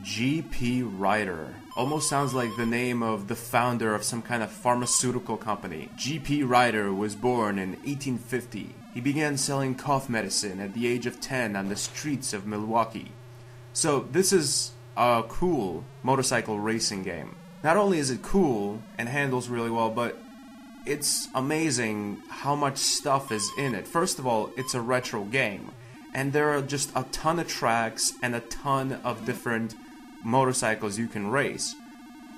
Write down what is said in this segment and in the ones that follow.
GP Ryder. Almost sounds like the name of the founder of some kind of pharmaceutical company. GP Ryder was born in 1850. He began selling cough medicine at the age of 10 on the streets of Milwaukee. So this is a cool motorcycle racing game. Not only is it cool and handles really well, but it's amazing how much stuff is in it. First of all, it's a retro game, and there are just a ton of tracks and a ton of different motorcycles you can race.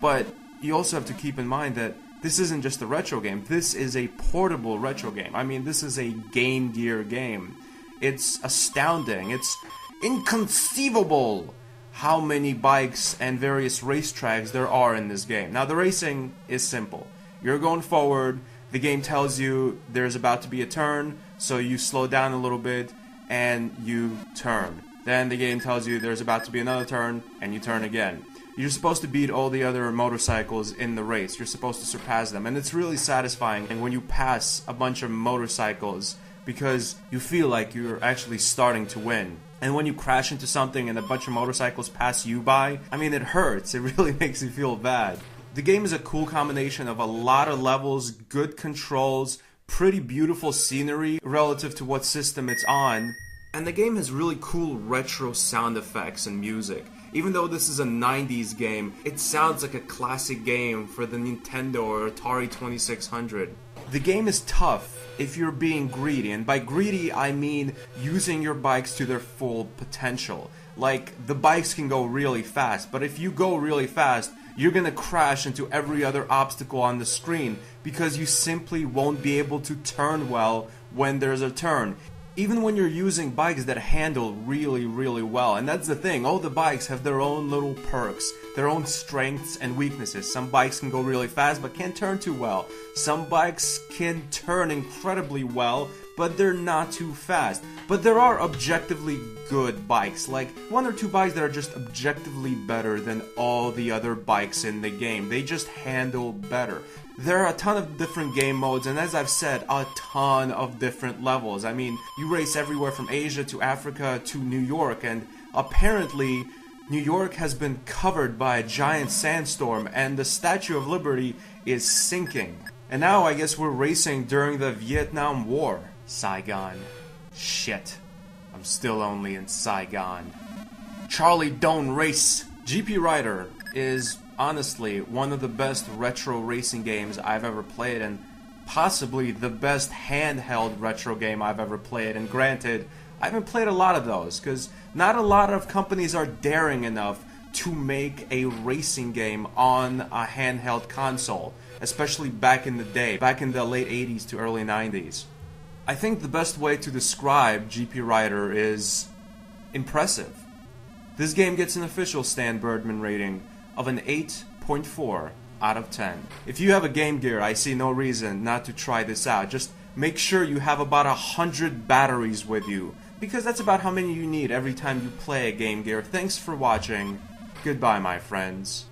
But you also have to keep in mind that this isn't just a retro game, this is a portable retro game. I mean, this is a Game Gear game. It's astounding, it's inconceivable how many bikes and various racetracks there are in this game. Now, the racing is simple. You're going forward, the game tells you there's about to be a turn, so you slow down a little bit and you turn. Then the game tells you there's about to be another turn, and you turn again. You're supposed to beat all the other motorcycles in the race. You're supposed to surpass them, and it's really satisfying when you pass a bunch of motorcycles because you feel like you're actually starting to win. And when you crash into something and a bunch of motorcycles pass you by, I mean, it hurts. It really makes you feel bad. The game is a cool combination of a lot of levels, good controls, pretty beautiful scenery relative to what system it's on. And the game has really cool retro sound effects and music. Even though this is a 90s game, it sounds like a classic game for the Nintendo or Atari 2600. The game is tough if you're being greedy, and by greedy I mean using your bikes to their full potential. Like, the bikes can go really fast, but if you go really fast, you're gonna crash into every other obstacle on the screen because you simply won't be able to turn well when there's a turn. Even when you're using bikes that handle really, really well. And that's the thing, all the bikes have their own little perks, their own strengths and weaknesses. Some bikes can go really fast but can't turn too well. Some bikes can turn incredibly well, but they're not too fast. But there are objectively good bikes, like one or two bikes that are just objectively better than all the other bikes in the game. They just handle better. There are a ton of different game modes, and as I've said, a ton of different levels. I mean, you race everywhere from Asia to Africa to New York, and apparently New York has been covered by a giant sandstorm, and the Statue of Liberty is sinking. And now I guess we're racing during the Vietnam War. Saigon. Shit. I'm still only in Saigon. Charlie, don't race! GP Ryder is honestly one of the best retro racing games I've ever played, and possibly the best handheld retro game I've ever played. And granted, I haven't played a lot of those because not a lot of companies are daring enough to make a racing game on a handheld console, especially back in the day, back in the late 80s to early 90s. I think the best way to describe GP Ryder is impressive. This game gets an official Stan Birdman rating of an 8.4 out of 10. If you have a Game Gear, I see no reason not to try this out. Just make sure you have about 100 batteries with you, because that's about how many you need every time you play a Game Gear. Thanks for watching. Goodbye, my friends.